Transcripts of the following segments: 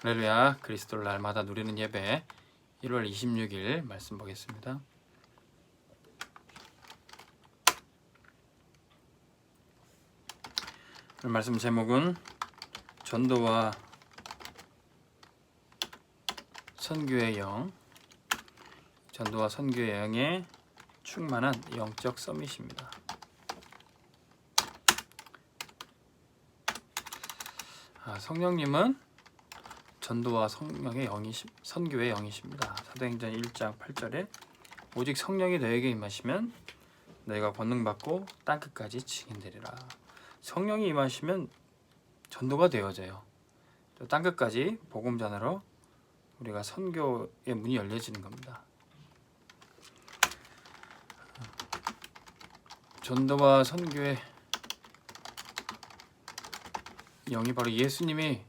할렐루야. 그리스도를 날마다 누리는 예배 1월 26일 말씀 보겠습니다. 오늘 말씀 제목은 전도와 선교의 영, 전도와 선교의 영에 충만한 영적 서밋입니다. 성령님은 전도와 성령의 선교의 영이십니다. 사도행전 1장 8절에 오직 성령이 너에게 임하시면 너희가 권능받고 땅끝까지 증인되리라. 성령이 임하시면 전도가 되어져요. 또 땅끝까지 복음 전하러 우리가 선교의 문이 열려지는 겁니다. 전도와 선교의 영이 바로 예수의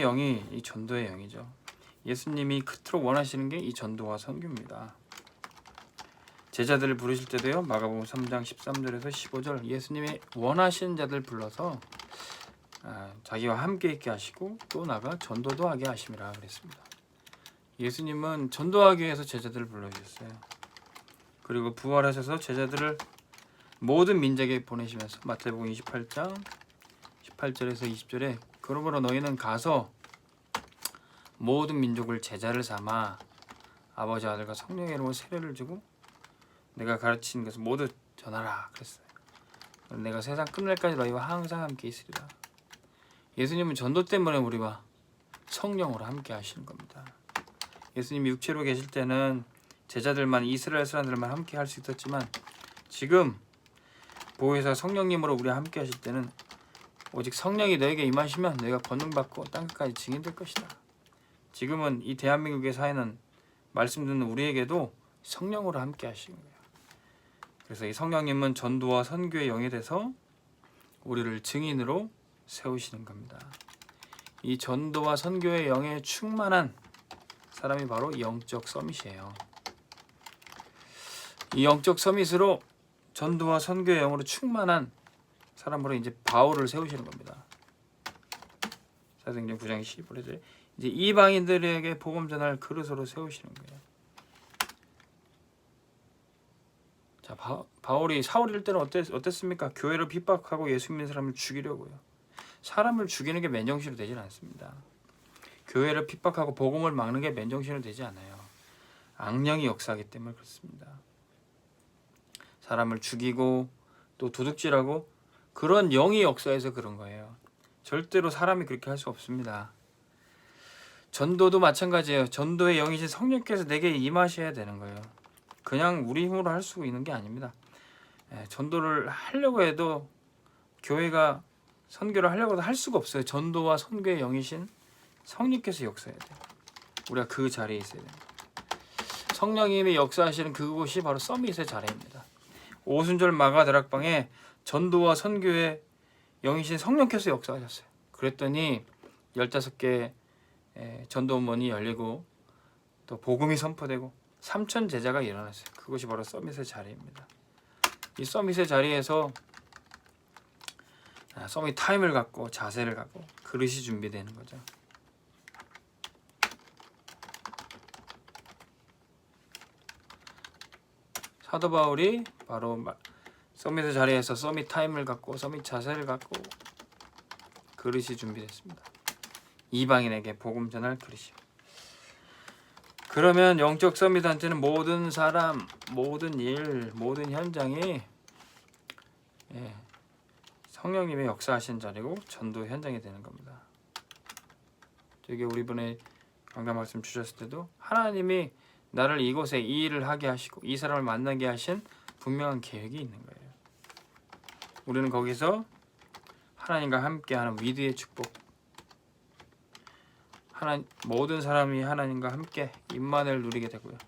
영이 이 전도의 영이죠. 예수님이 그토록 원하시는 게 이 전도와 선교입니다. 제자들을 부르실 때도요, 마가복음 3장 13절에서 15절 예수님이 원하시는 자들 불러서 자기와 함께 있게 하시고 또 나가 전도도 하게 하심이라 그랬습니다. 예수님은 전도하기 위해서 제자들을 불러주셨어요. 그리고 부활하셔서 제자들을 모든 민족에 보내시면서 마태복음 28장 18절에서 20절에 그러므로 너희는 가서 모든 민족을 제자를 삼아 아버지 아들과 성령의 이름으로 세례를 주고 내가 가르친 것을 모두 전하라 그랬어요. 내가 세상 끝날까지 너희와 항상 함께 있으리라. 예수님은 전도 때문에 우리와 성령으로 함께 하시는 겁니다. 예수님이 육체로 계실 때는 제자들만, 이스라엘 사람들만 함께 할 수 있었지만 지금 보혜사 성령님으로 우리와 함께 하실 때는 오직 성령이 너에게 임하시면 너희가 권능받고 땅끝까지 증인될 것이다. 지금은 이 대한민국의 사회는 말씀 듣는 우리에게도 성령으로 함께 하시는 거예요. 그래서 이 성령님은 전도와 선교의 영이 돼서 우리를 증인으로 세우시는 겁니다. 이 전도와 선교의 영에 충만한 사람이 바로 영적 서밋이에요. 이 영적 서밋으로 전도와 선교의 영으로 충만한 사람으로 이제 바울을 세우시는 겁니다. 사도행전 9장 15절에 이제 이방인들에게 복음 전할 그릇으로 세우시는 거예요. 자, 바울이 사울일 때는 어땠습니까? 교회를 핍박하고 예수 믿는 사람을 죽이려고요. 사람을 죽이는 게 맨정신으로 되진 않습니다. 교회를 핍박하고 복음을 막는 게 맨정신으로 되지 않아요. 악령이 역사하기 때문에 그렇습니다. 사람을 죽이고 또 도둑질하고 그런 영이 역사해서 그런 거예요. 절대로 사람이 그렇게 할 수 없습니다. 전도도 마찬가지예요. 전도의 영이신 성령께서 내게 임하셔야 되는 거예요. 그냥 우리 힘으로 할 수 있는 게 아닙니다. 전도를 하려고 해도 교회가 선교를 하려고 해도 할 수가 없어요. 전도와 선교의 영이신 성령께서 역사해야 돼요. 우리가 그 자리에 있어야 됩니다. 성령님이 역사하시는 그곳이 바로 서밋의 자리입니다. 오순절 마가 다락방에 전도와 선교의 영이신 성령께서 역사하셨어요. 그랬더니 15개 전도문이 열리고 또 복음이 선포되고 3,000 제자가 일어났어요. 그것이 바로 서밋의 자리입니다. 이 서밋의 자리에서 서밋 타임을 갖고 자세를 갖고 그릇이 준비되는 거죠. 사도 바울이 바로 서밋의 자리에서 서밋 타임을 갖고 서밋 자세를 갖고 그릇이 준비됐습니다. 이방인에게 복음 전할 그릇이요. 그러면 영적 서밋한테는 모든 사람, 모든 일, 모든 현장이 성령님의 역사하신 자리고 전도 현장이 되는 겁니다. 저기 우리 분의 강단 말씀 주셨을 때도 하나님이 나를 이곳에 이 일을 하게 하시고 이 사람을 만나게 하신 분명한 계획이 있는 거예요. 우리는 거기서 하나님과 함께하는 위대의 축복, 모든 사람이 하나님과 함께 임만을 누리게 되고요.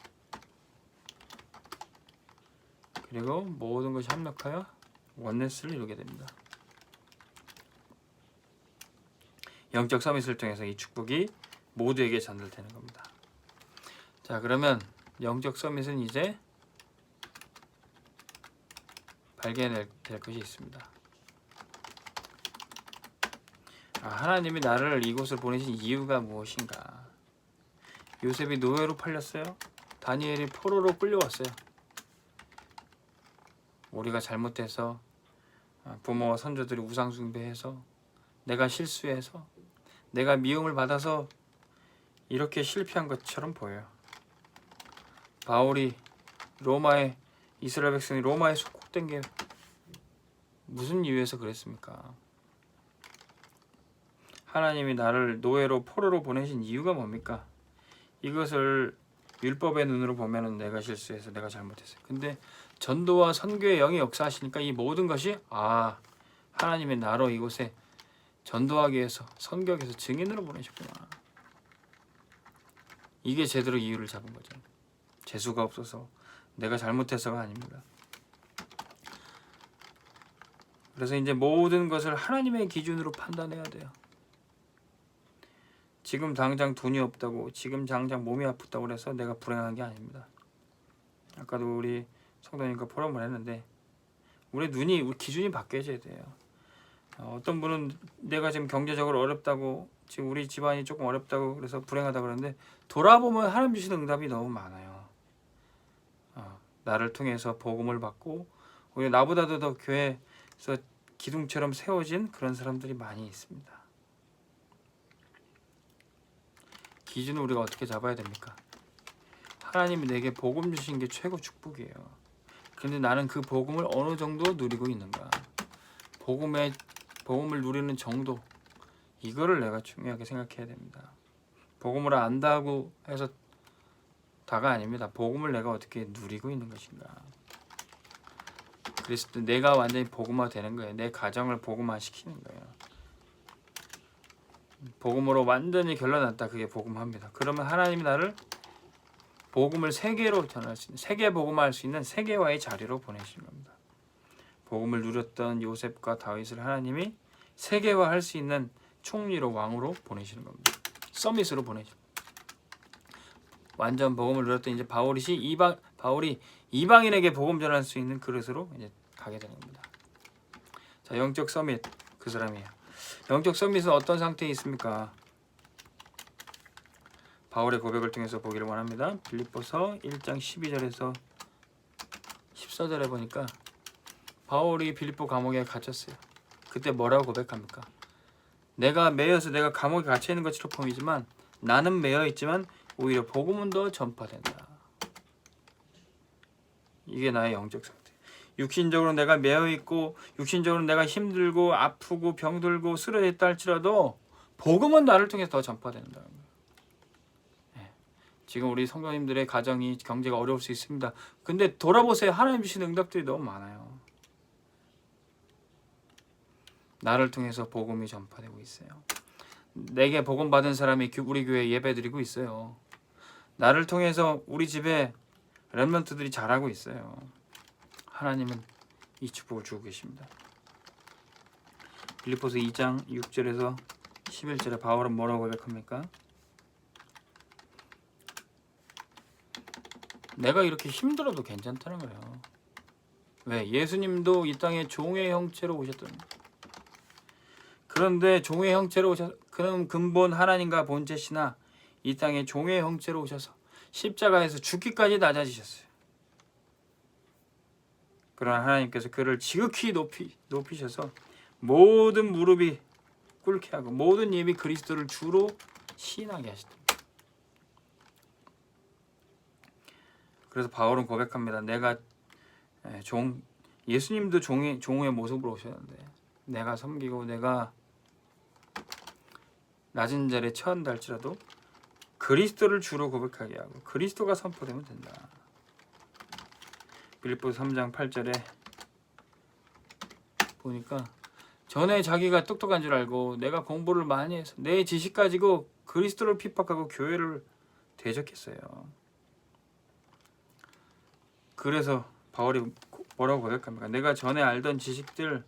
그리고 모든 것이 합력하여 원네스를 이루게 됩니다. 영적 서밋을 통해서 이 축복이 모두에게 전달되는 겁니다. 자, 그러면 영적 서밋은 이제 발견될 것이 있습니다. 하나님이 나를 이곳을 보내신 이유가 무엇인가? 요셉이 노예로 팔렸어요. 다니엘이 포로로 끌려왔어요. 우리가 잘못해서 부모와 선조들이 우상 숭배해서 내가 실수해서 내가 미움을 받아서 이렇게 실패한 것처럼 보여요. 바울이 이스라엘 백성이 로마에 속국된 게 무슨 이유에서 그랬습니까? 하나님이 나를 노예로 포로로 보내신 이유가 뭡니까? 이것을 율법의 눈으로 보면은 내가 실수해서 내가 잘못했어요. 근데 전도와 선교의 영이 역사하시니까 이 모든 것이 하나님이 나로 이곳에 전도하기 위해서 선교하기 위해서 증인으로 보내셨구나. 이게 제대로 이유를 잡은 거죠. 재수가 없어서 내가 잘못해서가 아닙니다. 그래서 이제 모든 것을 하나님의 기준으로 판단해야 돼요. 지금 당장 돈이 없다고, 지금 당장 몸이 아프다고 그래서 내가 불행한 게 아닙니다. 아까도 우리 성도님과 포럼을 했는데 우리 기준이 바뀌어져야 돼요. 어떤 분은 내가 지금 경제적으로 어렵다고, 지금 우리 집안이 조금 어렵다고 그래서 불행하다고 그러는데 돌아보면 하나님 주시는 응답이 너무 많아요. 나를 통해서 복음을 받고 오히려 나보다도 더 교회에서 기둥처럼 세워진 그런 사람들이 많이 있습니다. 기준을 우리가 어떻게 잡아야 됩니까? 하나님이 내게 복음 주신 게 최고 축복이에요. 그런데 나는 그 복음을 어느 정도 누리고 있는가? 복음을 누리는 정도, 이거를 내가 중요하게 생각해야 됩니다. 복음을 안다고 해서 다가 아닙니다. 복음을 내가 어떻게 누리고 있는 것인가? 그랬을 때 내가 완전히 복음화 되는 거예요. 내 가정을 복음화 시키는 거예요. 복음으로 완전히 결론났다. 그게 복음화입니다. 그러면 하나님이 나를 복음을 세계로 전할 수 있는, 세계 복음화할 수 있는 세계화의 자리로 보내신 겁니다. 복음을 누렸던 요셉과 다윗을 하나님이 세계화할 수 있는 총리로, 왕으로 보내시는 겁니다. 서밋으로 보내죠. 완전 복음을 누렸던 이제 바울이 이방인에게 복음 전할 수 있는 그릇으로 이제 가게 되는 겁니다. 자, 영적 서밋, 그 사람이에요. 영적 서밋은 어떤 상태에 있습니까? 바울의 고백을 통해서 보기를 원합니다. 빌립보서 1장 12절에서 14절에 보니까 바울이 빌립보 감옥에 갇혔어요. 그때 뭐라고 고백합니까? 내가 매여서 내가 감옥에 갇혀 있는 것처럼 보이지만 나는 매여 있지만 오히려 복음은 더 전파된다. 이게 나의 영적 상태. 육신적으로 내가 매여 있고 육신적으로 내가 힘들고 아프고 병들고 쓰러져 있다 할지라도 복음은 나를 통해서 더 전파된다는 거예요. 지금 우리 성도님들의 가정이 경제가 어려울 수 있습니다. 근데 돌아보세요. 하나님 주신 응답들이 너무 많아요. 나를 통해서 복음이 전파되고 있어요. 내게 복음 받은 사람이 우리 교회에 예배드리고 있어요. 나를 통해서 우리 집에 렘넌트들이 잘하고 있어요. 하나님은 이 축복을 주고 계십니다. 빌립보서 2장 6절에서 11절에 바울은 뭐라고 고백합니까? 내가 이렇게 힘들어도 괜찮다는 거예요. 왜? 예수님도 이 땅에 종의 형체로 오셨던. 그런데 종의 형체로 오셔서 그는 근본 하나님과 본체시나 이 땅에 종의 형체로 오셔서 십자가에서 죽기까지 낮아지셨어요. 그러나 하나님께서 그를 지극히 높이셔서 모든 무릎이 꿇게 하고 모든 입이 그리스도를 주로 시인하게 하시다. 그래서 바울은 고백합니다. 내가 예수님도 종의 모습으로 오셨는데 내가 섬기고 내가 낮은 자리에 처한다 할지라도 그리스도를 주로 고백하게 하고 그리스도가 선포되면 된다. 빌립보서 3장 8절에 보니까 전에 자기가 똑똑한 줄 알고 내가 공부를 많이 해서 내 지식 가지고 그리스도를 핍박하고 교회를 대적했어요. 그래서 바울이 뭐라고 고백합니까? 내가 전에 알던 지식들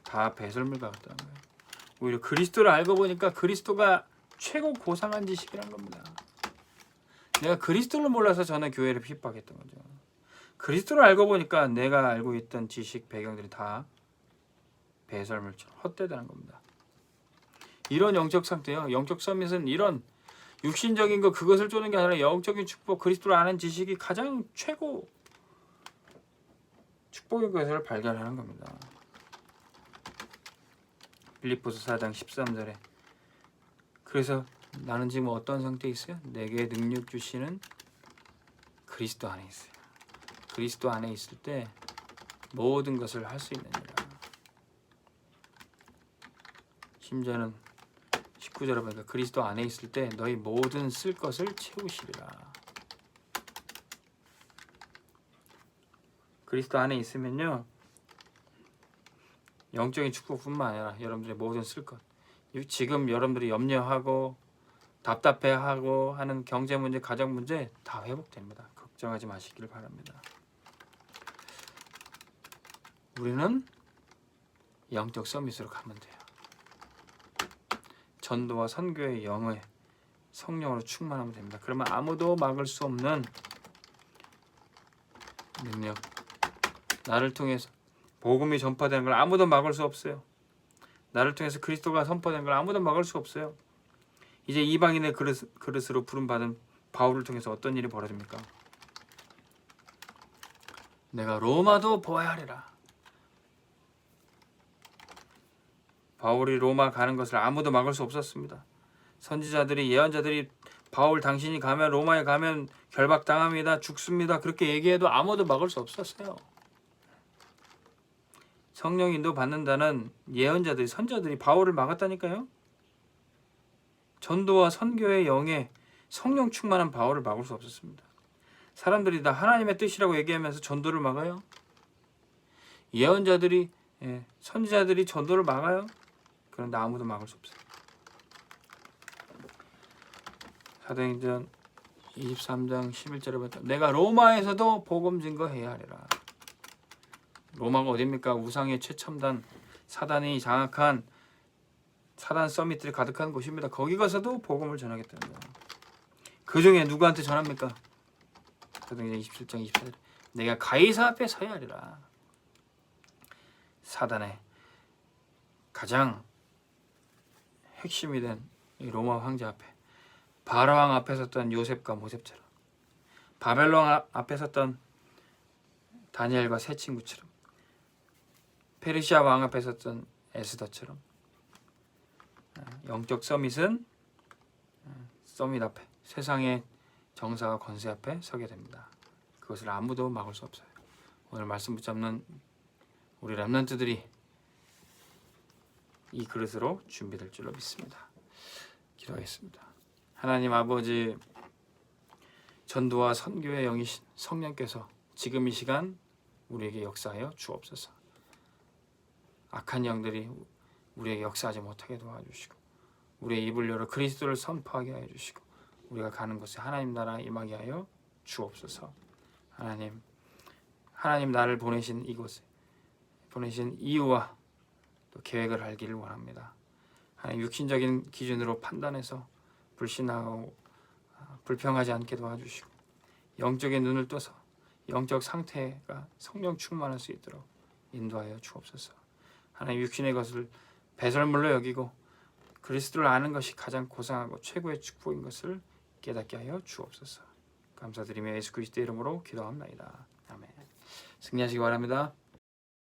다 배설물 같다는 거예요. 오히려 그리스도를 알고 보니까 그리스도가 최고 고상한 지식이란 겁니다. 내가 그리스도를 몰라서 전에 교회를 핍박했던 거죠. 그리스도를 알고 보니까 내가 알고 있던 지식 배경들이 다 배설물처럼 헛되다는 겁니다. 이런 영적 상태요. 영적 서밋은 이런 육신적인 거 그것을 쫓는 게 아니라 영적인 축복, 그리스도를 아는 지식이 가장 최고 축복인 것을 발견하는 겁니다. 빌립보서 4장 13절에 그래서 나는 지금 어떤 상태에 있어요? 내게 능력 주시는 그리스도 안에 있어요. 그리스도 안에 있을 때 모든 것을 할 수 있느니라. 심지어는 19절에 보니까 그리스도 안에 있을 때 너희 모든 쓸 것을 채우시리라. 그리스도 안에 있으면요 영적인 축복뿐만 아니라 여러분들의 모든 쓸 것, 지금 여러분들이 염려하고 답답해하고 하는 경제 문제, 가정 문제 다 회복됩니다. 걱정하지 마시길 바랍니다. 우리는 영적 서밋으로 가면 돼요. 전도와 선교의 영의 성령으로 충만하면 됩니다. 그러면 아무도 막을 수 없는 능력, 나를 통해서 복음이 전파되는 걸 아무도 막을 수 없어요. 나를 통해서 그리스도가 선포되는 걸 아무도 막을 수 없어요. 이제 이방인의 그릇으로 부름받은 바울을 통해서 어떤 일이 벌어집니까? 내가 로마도 보아야 하리라. 바울이 로마 가는 것을 아무도 막을 수 없었습니다. 선지자들이, 예언자들이 바울 당신이 가면 로마에 가면 결박당합니다, 죽습니다, 그렇게 얘기해도 아무도 막을 수 없었어요. 성령 인도 받는다는 예언자들이, 선지자들이 바울을 막았다니까요. 전도와 선교의 영에 성령 충만한 바울을 막을 수 없었습니다. 사람들이 다 하나님의 뜻이라고 얘기하면서 전도를 막아요. 예언자들이, 선지자들이 전도를 막아요. 그런데 아무도 막을 수 없어요. 사도행전 23장 11절에 보니까 내가 로마에서도 복음 증거해야 하리라. 로마가 어디입니까? 우상의 최첨단, 사단이 장악한 사단 서밋들이 가득한 곳입니다. 거기 가서도 복음을 전하겠다는 거예요. 그 중에 누구한테 전합니까? 사도행전 27장 24절 내가 가이사 앞에 서야 하리라. 사단의 가장 핵심이 된 이 로마 황제 앞에, 바라왕 앞에 섰던 요셉과 모셉처럼, 바벨론 앞에 섰던 다니엘과 세 친구처럼, 페르시아 왕 앞에 섰던 에스더처럼 영적 서밋은 서밋 앞에, 세상의 정사와 권세 앞에 서게 됩니다. 그것을 아무도 막을 수 없어요. 오늘 말씀 붙잡는 우리 렘넌트들이 이 그릇으로 준비될 줄로 믿습니다. 기도하겠습니다. 하나님 아버지, 전도와 선교의 영이신 성령께서 지금 이 시간 우리에게 역사하여 주옵소서. 악한 영들이 우리에게 역사하지 못하게 도와주시고, 우리의 입을 열어 그리스도를 선포하게 하여 주시고, 우리가 가는 곳에 하나님 나라 임하게 하여 주옵소서. 하나님 나를 보내신 이곳에, 보내신 이유와 또 계획을 알기를 원합니다. 하나님 육신적인 기준으로 판단해서 불신하고 불평하지 않게 도와주시고, 영적인 눈을 떠서 영적 상태가 성령 충만할 수 있도록 인도하여 주옵소서. 하나님 육신의 것을 배설물로 여기고 그리스도를 아는 것이 가장 고상하고 최고의 축복인 것을 깨닫게 하여 주옵소서. 감사드리며 예수 그리스도의 이름으로 기도합니다. 아멘. 승리하시기 바랍니다.